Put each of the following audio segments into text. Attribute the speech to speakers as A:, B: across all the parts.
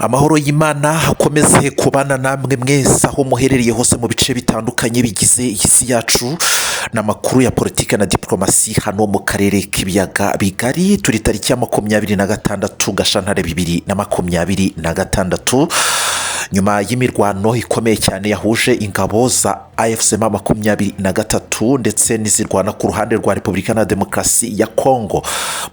A: Amahoro y'Imana akomeze kubana namwe mwese aho muherereye hose mu bice bitandukanye bigize isi yacu. N'amakuru ya politiki na diplomasi hano mu karere k'ibiyaga bigari. Turi tariki ya 26 Gashyantare 2026, nyuma y'imirwano ikomeye cyane yahuje ingabo za AFC M23 ndetse n'izirwana ku ruhande rwa Repubulika na Demokarasi ya Kongo.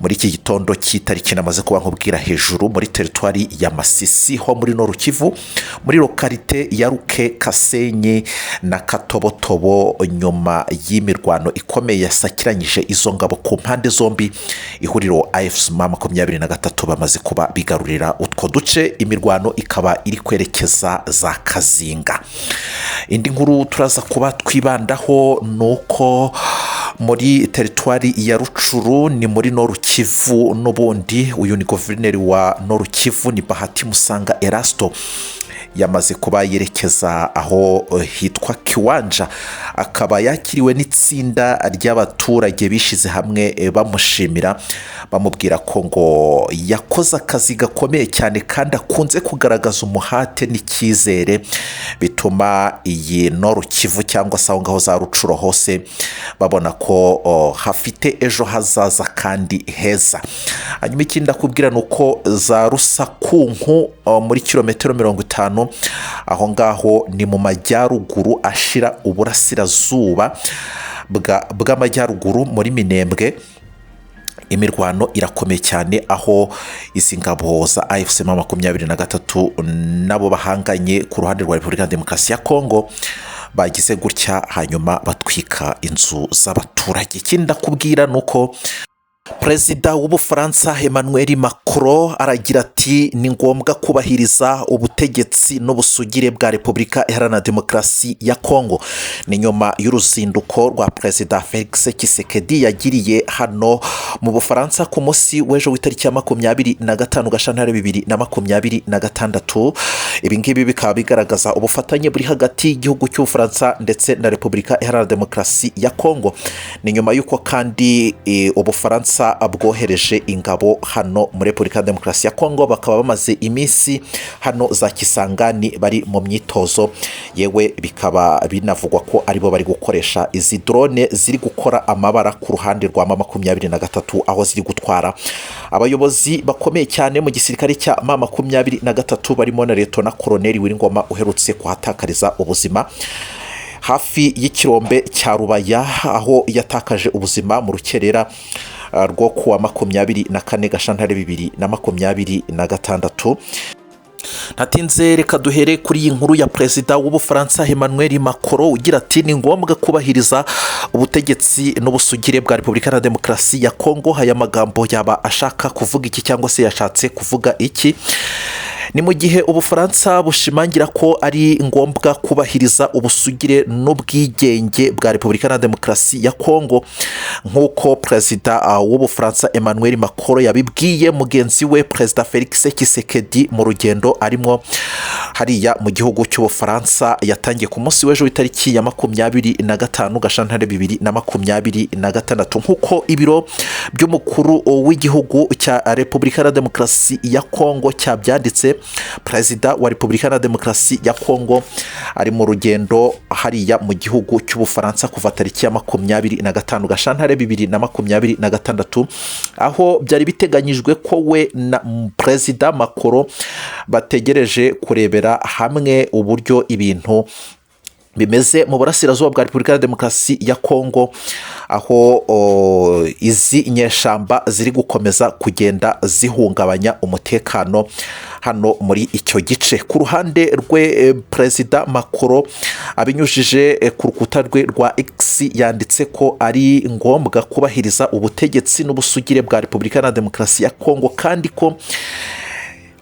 A: Muri iki gitondo cy'itariki namaze kuba nkubwira hejuru muri teritwari ya Masisi ho muri Nord Kivu, muri lokalite ya Ruke, Kasenyi na Katobotobo, nyuma y'imirwano ikomeye yasakiranyije izo ngabo ku mpande zombi. Ihuriro AFC M23 bamaze kuba bigarurira utwo duce, imirwano ikaba iri kwerekeza za Kazinga. Indi nkuru turaza kuba twibandaho nuko muri teritwari ya Rucuru ni muri Nord Kivu n'ubundi. Uyu ni guverineri wa Nord Kivu ni Bahati Musanga Erasto, yamaze kuba yerekeza aho hitwa Kiwanja, akaba yakiriwe n'itsinda ry'abaturage bishize hamwe bamushimira, bamubwira ko ngo yakoze akazi gakomeye cyane kandi akunze kugaragaza umuhate n'icyizere, bituma iyi Nord Kivu cyangwa se aho ngaho za Rucuro hose babona ko hafite ejo hazaza kandi heza. Hanyuma ikindi ndakubwira nuko za Rusakunku muri kilometero 50 aho ngaho ni mu majyaruguru ashira uburasirazuba bw'amajyaruguru muri Minembwe, imirwano irakomeye cyane aho izi ngabo za AFC M23 nabo bahanganye ku ruhande rwa Repubulika ya Demokarasi ya Kongo bagize gutya hanyuma batwika inzu z'abaturage. Ikindi ndakubwira nuko Perezida w'Ubufaransa Emmanuel Macron aragira ati ni ngombwa kubahiriza ubutegetsi n'ubusugire bwa Repubulika Iharanira Demokarasi ya Kongo. Ni nyuma y'uruzinduko rwa Perezida Felix Tshisekedi yagiriye hano mu Bufaransa ku munsi w'ejo w'itariki ya 25 Gashyantare 2026. Ibi ngibi bikaba bigaragaza ubufatanye buri hagati y'igihugu cy'Ubufaransa ndetse na Repubulika Iharanira Demokarasi ya Kongo. Ni nyuma y'uko kandi Ubufaransa bwohereje ingabo hano muri Repubulika ya Demokarasi ya Kongo, bakaba bamaze iminsi hano za Kisangani bari mu myitozo, yewe bikaba binavugwa ko aribo bari gukoresha izi drone ziri gukora amabara ku ruhande rwa M23, aho ziri gutwara abayobozi bakomeye cyane mu gisirikare cya M23 barimo na Liyetona Koloneli Wiringoma uherutse kuhatakariza ubuzima hafi y'ikirombe cya Rubaya, aho yatakaje ubuzima mu rukerera rwo kuwa 24 Gashyantare 2026. Ntatinze reka duhere kuri iyi nkuru ya Perezida w'Ubufaransa Emmanuel Macron ugira ati ni ngombwa kubahiriza ubutegetsi n'ubusugire bwa Repubulika ya Demokarasi ya Kongo. Aya magambo yaba ashaka kuvuga iki cyangwa se yashatse kuvuga iki? Ni mu gihe Ubufaransa bushimangira ko ari ngombwa kubahiriza ubusugire n'ubwigenge bwa Repubulika ya Demokarasi ya Kongo, nk'uko Perezida w'Ubufaransa Emmanuel Macron yabibwiye mugenzi we Perezida Felix Tshisekedi mu rugendo arimo hariya mu gihugu cy'Ubufaransa. Yatangiye ku munsi w'ejo w'itariki ya 25 Gashyantare 2026, nk'uko ibiro by'umukuru w'igihugu cya Repubulika ya Demokarasi ya Kongo cyabyanditse. Perezida wa Repubulika ya Demokarasi ya Kongo ari mu rugendo hariya mu gihugu cy'Ubufaransa kuva tariki ya 25 Gashyantare 2026, aho byari biteganyijwe ko we na Perezida Macron bategereje kurebera hamwe uburyo ibintu bimeze mu burasirazuba bwa Repubulika ya Demokarasi ya Kongo, aho izi nyeshamba ziri gukomeza kugenda zihungabanya umutekano hano muri icyo gice. Ku ruhande rwe Perezida Macron abinyujije ku rukuta rwe rwa X yanditse ko ari ngombwa kubahiriza ubutegetsi n'ubusugire bwa Repubulika ya Demokarasi ya Kongo, kandi ko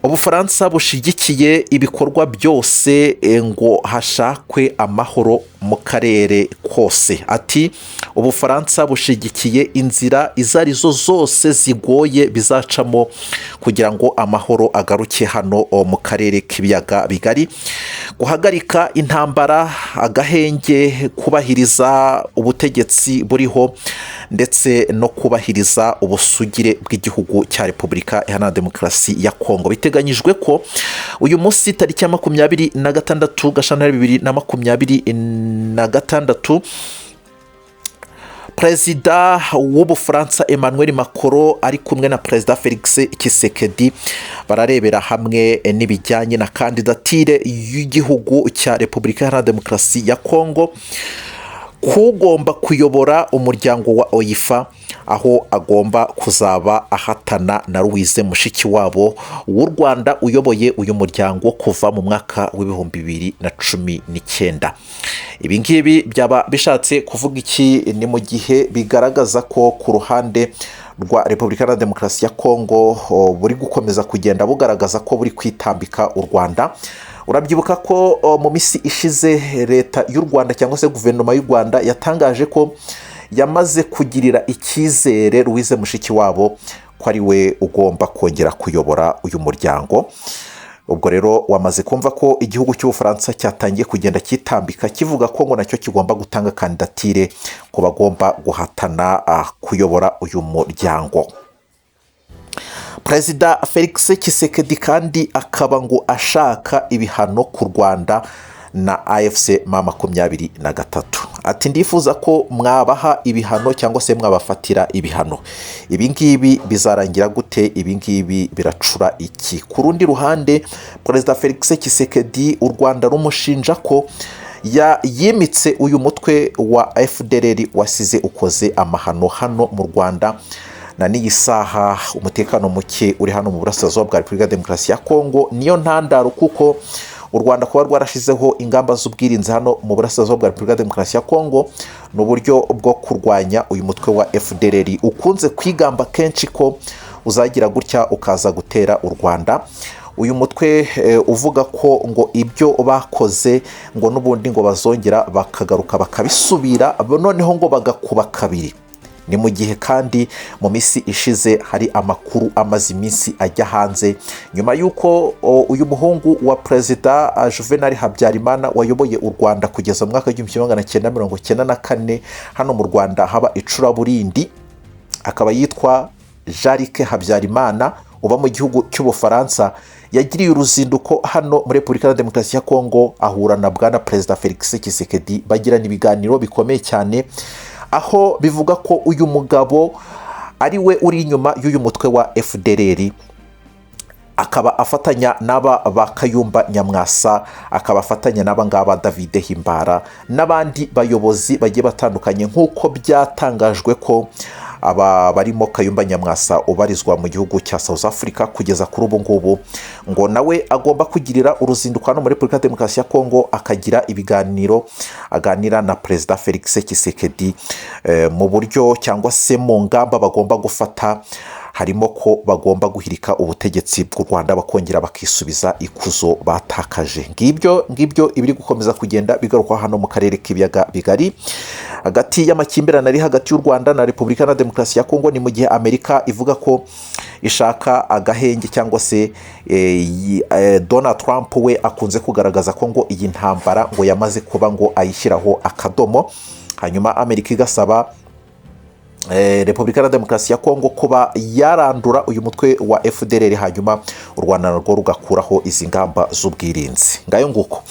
A: Ubufaransa bushigikiye ibikorwa byose ngo hashakwe amahoro mu karere kose. Ati Ubufaransa bushigikiye inzira izarizo zose zigoye bizacamo kugira ngo amahoro agaruke hano mu karere k'ibiyaga bigari, guhagarika intambara, agahenge, kubahiriza ubutegetsi buriho ndetse no kubahiriza ubusugire bw'igihugu cya Repubulika Iharanira Demokarasi ya Kongo. Biteganyijwe ko uyu munsi tariki ya 26 Gashyantare 2026, perezida w'Ubufaransa Emmanuel Macron ari kumwe na perezida Felix Tshisekedi bararebera hamwe n'ibijyanye na kandidatire y'igihugu cya Repubulika Iharanira Demokarasi ya Kongo kugomba kuyobora umuryango wa OIFA, aho agomba kuzaba ahatana na Louise Mushikiwabo w'u Rwanda uyoboye uyu muryango kuva mu mwaka w'2019. Ibi ngibi byaba bishatse kuvuga iki? Ni mu gihe bigaragaza ko ku ruhande rwa Repubulika Iharanira Demokarasi ya Kongo buri gukomeza kugenda bugaragaza ko buri kwitambika u Rwanda. Urabyibuka ko mu minsi ishize leta y'u Rwanda cyangwa se guverinoma y'u Rwanda yatangaje ko yamaze kugirira icyizere Louise Mushikiwabo ko ari we ugomba kongera kuyobora uyu muryango. Ubwo rero wamaze kumva ko igihugu cy'Ubufaransa cyatangiye kugenda kitambika kivuga ko ngo nacyo kigomba gutanga kandidatire ku bagomba guhatana kuyobora uyu muryango. Perezida Felix Tshisekedi kandi akaba ngo ashaka ibihano ku Rwanda na AFC M23. Ati ndifuza ko mwabaha ibihano cyangwa se mwabafatira ibihano. Ibi ngibi bizarangira gute? Ibi ngibi biracura iki? Ku rundi ruhande Perezida Felix Tshisekedi u Rwanda rumushinja ko yimitse uyu mutwe wa FDLR wasize ukoze amahano hano mu Rwanda. Na n'iyi saha umutekano muke uri hano mu burasirazuba bwa Repubulika Demokarasi ya Kongo niyo ntandaro, kuko u Rwanda kuba rwarashizeho ingamba z'ubwirinzi hano mu burasirazuba bwa Repubulika Demokarasi ya Kongo n'uburyo bwo kurwanya uyu mutwe wa FDLR ukunze kwigamba kenshi ko uzagira gutya ukaza gutera u Rwanda. Uyu mutwe uvuga ko ngo ibyo bakoze ngo n'ubundi ngo bazongera bakagaruka bakabisubira, noneho ngo bagakuba kabiri. Ni mu gihe kandi mu minsi ishize hari amakuru amaze iminsi ajya hanze nyuma y'uko uyu muhungu wa perezida Juvenal Habyarimana wayoboye u Rwanda kugeza mu mwaka w'1994 hano mu Rwanda haba icuraburindi, akaba yitwa Jean-Luc Habyarimana uba mu gihugu cy'Ubufaransa, yagiriye uruzinduko hano muri Repubulika ya Demokarasi ya Kongo ahura na bwana perezida Felix Tshisekedi bagirana ibiganiro bikomeye cyane, aho bivuga ko uyu mugabo ari we uri inyuma y'uyu mutwe wa FDLR, akaba afatanya n'aba ba Kayumba Nyamwasa, akaba afatanya n'aba ngaba David Himbara n'abandi bayobozi bagiye batandukanye, nk'uko byatangajwe ko aba barimo Kayumba Nyamwasa ubarizwa mu gihugu cya South Africa kugeza kuri ubu ngubu ngo nawe agomba kugirira uruzinduko hano muri Repubulika ya Demokarasi ya Kongo, akagira ibiganiro aganira na perezida Felix Tshisekedi mu buryo cyangwa se mu ngamba bagomba gufata, harimo ko bagomba guhirika ubutegetsi bw'u Rwanda bakongera bakisubiza ikuzo batakaje. Ngibyo ibiri gukomeza kugenda bigaruka hano mu karere k'ibiyaga bigari hagati y'amakimbirane ari hagati y'u Rwanda na Repubulika ya Demokarasi ya Kongo. Ni mu gihe Amerika ivuga ko ishaka agahenge cyangwa se Donald Trump we akunze kugaragaza ko ngo iyi ntambara ngo yamaze kuba ngo ayishyiraho akadomo, hanyuma Amerika igasaba Repubulika ya Demokarasi ya Kongo kuba yarandura uyu mutwe wa FDLR, hanyuma u Rwanda narwo rugakuraho izi ngamba z'ubwirinzi. Ngayo nguko.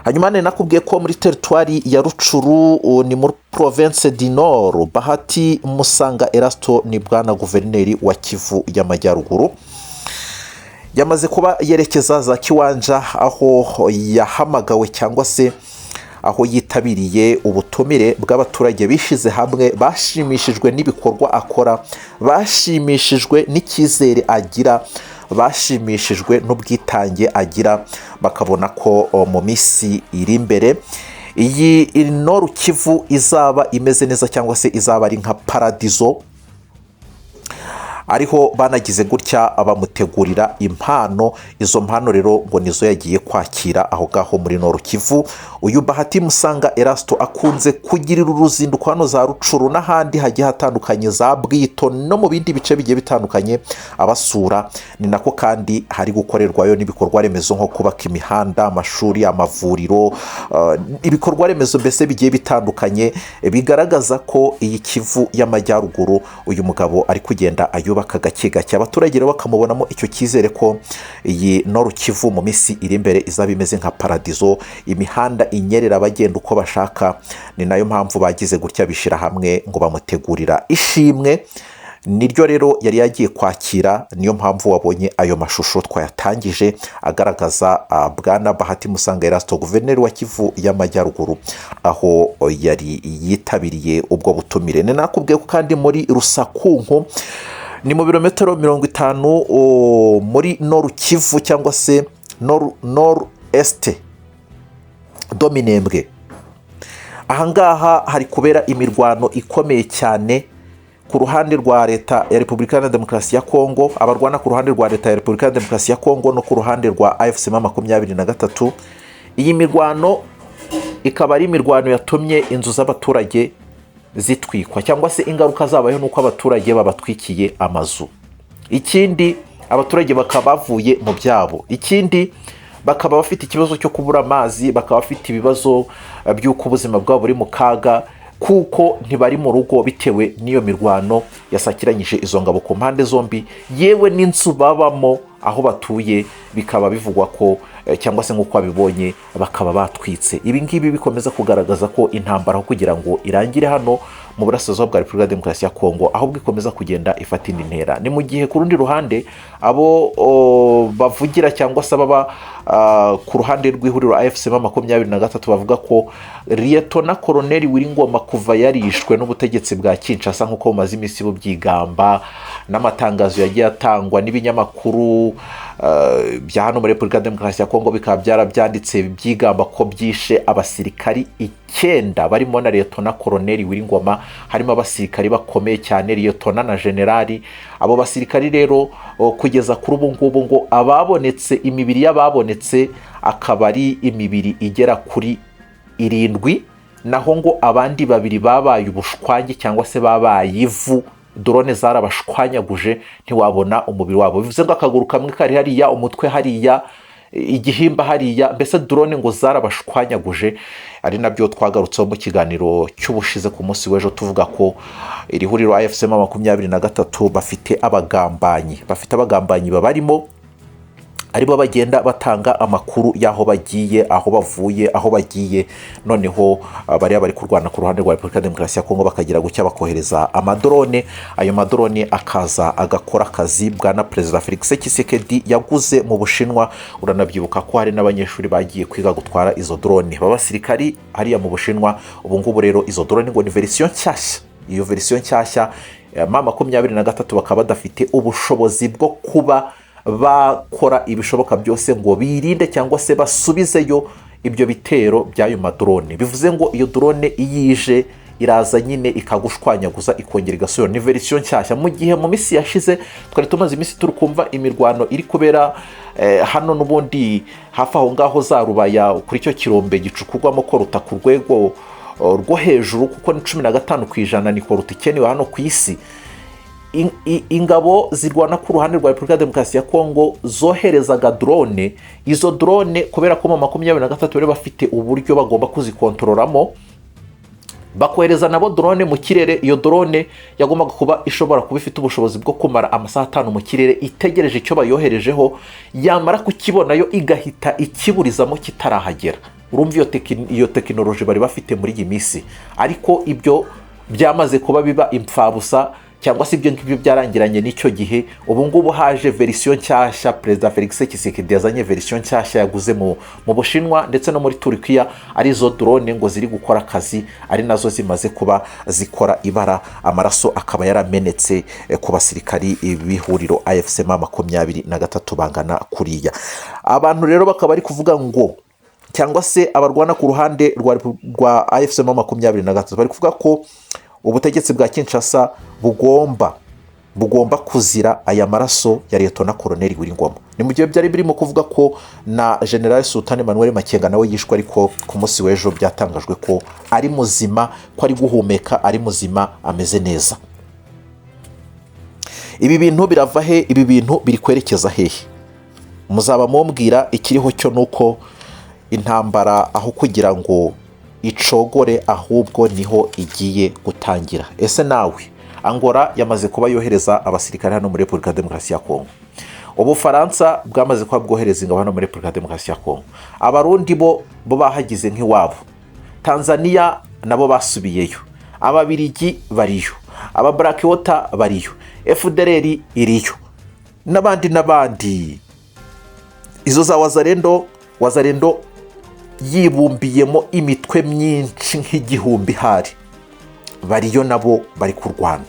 A: Hanyuma nakubwiye ko muri teritwari ya Rucuru ni muri province du Nord, Bahati Musanga Erasto ni bwana guverineri wa Kivu y'Amajyaruguru yamaze kuba yerekeza za Kiwanja, aho yahamagawe cyangwa se aho yitabiriye ubutumire bw'abaturage bishize hamwe, bashimishijwe n'ibikorwa akora, bashimishijwe n'icyizere agira, bashimishijwe n'ubwitange agira, bakabona ko mu minsi iri imbere iyi Nord Kivu izaba imeze neza cyangwa se izaba ari nka paradizo. Ariho banagize gutya bamutegurira impano, izo mpano rero ngo nizo yagiye kwakira aho gaho muri Nord Kivu. Uyu Bahati Musanga Erasto akunze kugirira uruzinduko hano za Rucuru n'ahandi hagiye hatandukanye, za Bwito no mu bindi bice bigiye bitandukanye abasura. Ni nako kandi hari gukorerwayo n'ibikorwa remezo nko kubaka imihanda, amashuri, amavuriro, ibikorwa remezo mbese bigiye bitandukanye, bigaragaza ko iyi Kivu y'Amajyaruguru uyu mugabo ari kugenda ayuba yubaka gake gake. Abaturage rero bakamubonamo icyo cyizere ko iyi Nord Kivu mu minsi iri imbere izaba imeze nka paradizo, imihanda inyerera bagenda uko bashaka. Ni nayo mpamvu bagize gutya bishyira hamwe ngo bamutegurira ishimwe. Niryo rero yari yagiye kwakira, niyo mpamvu wabonye ayo mashusho twayatangije agaragaza Bwana Bahati Musanga Erasto, guverineri wa Kivu y'Amajyaruguru, aho yari yitabiriye ubwo butumire. Ni nakubwiye ko kandi muri Rusakunku ni mu birometero 50 muri Nord Kivu cyangwa se Nord Est do Minembwe. Ahangaha hari kubera imirwano ikomeye cyane ku ruhande rwa leta ya Repubulika ya Demokarasi ya Kongo, abarwana ku ruhande rwa leta ya Repubulika ya Demokarasi ya Kongo no ku ruhande rwa AFC M23. Iyi mirwano ikaba ari imirwano yatumye inzu z'abaturage zitwikwa, cyangwa se ingaruka zabayeho nuko abaturage babatwikiye amazu. Ikindi abaturage bakaba bavuye mu byabo. Ikindi bakaba bafite ikibazo cyo kubura amazi, bakaba bafite ibibazo by'uko ubuzima bwabo buri mu kaga, kuko ntibari mu rugo bitewe n'iyo mirwano yasakiranyije izo ngabo ku mpande zombi. Yewe n'inzu babamo aho batuye bikaba bivugwa ko cyangwa se nk'uko babibonye bakaba batwitse. Ibi ngibi bikomeza kugaragaza ko intambara aho kugira ngo irangire hano mu burasirazuba bwa Repubulika ya Demokarasi ya Kongo, ahubwo ikomeza kugenda ifata indi ntera. Ni mu gihe ku rundi ruhande abo bavugira cyangwa se baba ku ruhande rw'ihuriro AFC M23 bavuga ko Lieutenant Colonel Wiringoma kuva yarishwe n'ubutegetsi bwa Kinshasa nk'uko bumaze iminsi bubyigamba, n'amatangazo yagiye atangwa n'ibinyamakuru bya hano muri Repubulika ya Demokarasi ya Kongo bikaba byarabyanditse byigamba ko byishe abasirikari 9 barimo na Lieutenant Colonel Wiringoma. Harimo abasirikari bakomeye cyane, Lieutenant na Generali. Abo basirikari rero kugeza kuri ubu ngubu ngo ababonetse, imibiri y'ababonetse akaba ari imibiri igera kuri 7, naho ngo abandi 2 babaye ubushwangi cyangwa se babaye ivu, drone zarabashwanyaguje ntiwabona umubiri wabo. Bivuze ngo akaguru kamwe kari hariya, umutwe hariya, igihimba hariya, mbese drone ngo zarabashwanyaguje. Ari nabyo twagarutseho mu kiganiro cy'ubushize ku munsi w'ejo tuvuga ko iri huriro AFC M23 bafite abagambanyi babarimo, aribo bagenda batanga amakuru y'aho bagiye, aho bavuye, aho bagiye. Noneho bariya bari kurwana ku ruhande rwa Repubulika ya Demokarasi ya Kongo bakagira gucya bakohereza amadrone. Ayo madrone akaza agakora akazi Bwana Perezida Felix Tshisekedi yaguze mu Bushinwa. Uranabyibuka ko hari n'abanyeshuri bagiye kwiga gutwara izo drone b'abasirikari hariya mu Bushinwa. Ubu ngubu rero izo drone ngo ni version nshyashya. Iyo version nshyashya M23 bakaba badafite ubushobozi bwo kuba bakora ibishoboka byose ngo birinde cyangwa se basubizeyo ibyo bitero by'ayo madrone. Bivuze ngo iyo drone iyije iraza nyine ikagushwanyaguza ikongera igasubira. Ni version nshyashya, mu gihe mu minsi yashize twari tumaze iminsi turi kumva imirwano iri kubera hano n'ubundi hafi aho ngaho za Rubaya kuri cyo kirombe gicukurwamo ko ruta ku rwego rwo hejuru, kuko ni 15% niko rutikenewe hano ku isi. Ingabo zirwana ku ruhande rwa Repubulika ya Demokarasi ya Kongo zoherezaga drone. Izo drone kubera ko mu 23 bari bafite uburyo bagomba kuzikontororamo, bakohereza nabo drone mu kirere. Iyo drone yagombaga kuba ishobora kuba ifite ubushobozi bwo kumara amasaha 5 mu kirere itegereje icyo bayoherejeho, yamara kukibona yo igahita ikiburizamo kitarahagera. Urumva iyo tekinoloji bari bafite muri iyi minsi, ariko ibyo byamaze kuba biba impfabusa cyangwa se ibyo ngibyo byarangiranye n'icyo gihe. Ubu ngubu haje version nshyashya. Perezida Felix Tshisekedi yazanye version nshyashya yaguze mu Bushinwa ndetse no muri Turkiya, arizo drone ngo ziri gukora akazi, ari nazo zimaze kuba zikora ibara. Amaraso akaba yaramenetse ku basirikari b'ihuriro AFC M23 bangana kuriya. Abantu rero bakaba ari kuvuga ngo, cyangwa se abarwana ku ruhande rwa AFC M23 bari kuvuga ko ubutegetsi bwa Kinshasa bugomba kuzira aya maraso ya Lieutenant Colonel Wiringoma. Ni mu gihe byari birimo kuvuga ko na General Sultan Emmanuel Makenga nawe yishwe, ariko ku munsi w'ejo byatangajwe ko ari muzima, ko ari guhumeka, ari muzima, ameze neza. Ibi bintu birava he? Ibi bintu biri kwerekeza hehe? Muzaba mumbwira. Ikiriho cyo nuko intambara aho kugira ngo icogore ahubwo niho igiye gutangira. Ese nawe Angola yamaze kuba yohereza abasirikare hano muri Repubulika ya Demokarasi ya Kongo. Ubufaransa bwamaze kuba bwohereza ingabo hano muri Repubulika ya Demokarasi ya Kongo. Abarundi bo bahagize nk'iwabo. Tanzania nabo basubiyeyo. Ababirigi bariyo. Aba Black Water bariyo. FDLR iriyo. N'abandi. Izo za Wazalendo yibumbiyemo imitwe myinshi nk'igihumbi hari. Bariyo nabo bari kurwana.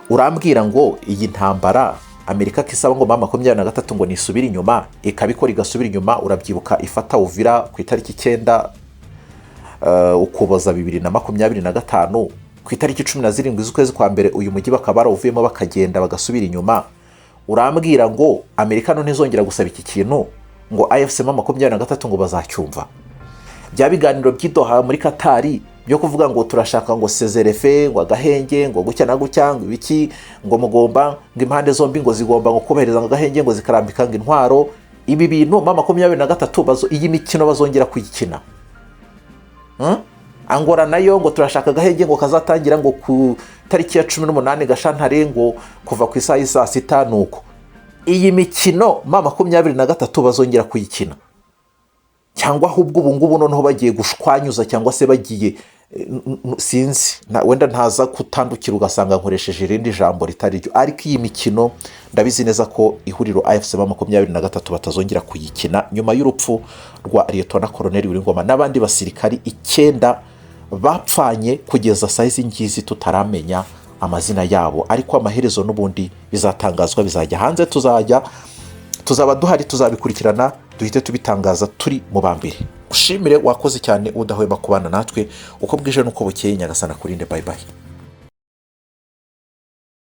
A: Urambwira ngo iyi ntambara Amerika kisaba ngo mama 23 ngo nisubira inyuma, ikabikora igasubira inyuma. Urabyibuka ifata Uvira ku itariki 9 Ukuboza 2025, ku itariki 17 z'ukwezi kwa mbere uyu mujyi bakaba barawuvuyemo bakagenda bagasubira inyuma. Urambwira ngo Amerika no ntizongera gusaba iki kintu ngo AFC mama 23 ngo bazacyumva. Bya biganiro by'Doha muri Katari byo kuvuga ngo turashaka ngo sezerefe ngo agahenge ngo gucya na gucya ngo ibiki ngo mugomba ngo impande zombi ngo zigomba ngo kubereza ngo agahenge ngo zikarambika ngo intwaro. Ibi bintu mama 23 iyi mikino bazongera kuyikina. Angola nayo ngo turashaka agahenge ngo kazatangira ngo ku tariki ya 18 Gashantare ngo kuva ku isaha y'isa 6 nuko. Iyi mikino mama 23 bazongera kuyikina. Cyangwa ahubwo ubu ngubu noneho bagiye gushwanyuza cyangwa se bagiye sinzi wenda ntaza kutandukira ugasanga nkoresheje irindi jambo ritari ryo. Ariko iyi mikino ndabizi neza ko ihuriro AFC 23 batazongera kuyikina nyuma y'urupfu rwa Lieutenant Colonel Wiringoma n'abandi basirikari 9 bapfanye kugeza saizi ngizi tutaramenya amazina yabo. Ariko amaherezo n'ubundi bizatangazwa, bizajya hanze, tuzaba duhari, tuzabikurikirana, duhite tubitangaza turi mu bambere. Ushimire, wakoze cyane udahwema kubana natwe uko bwije nuko bukeye. Nyagasana kurinde. Bye bye.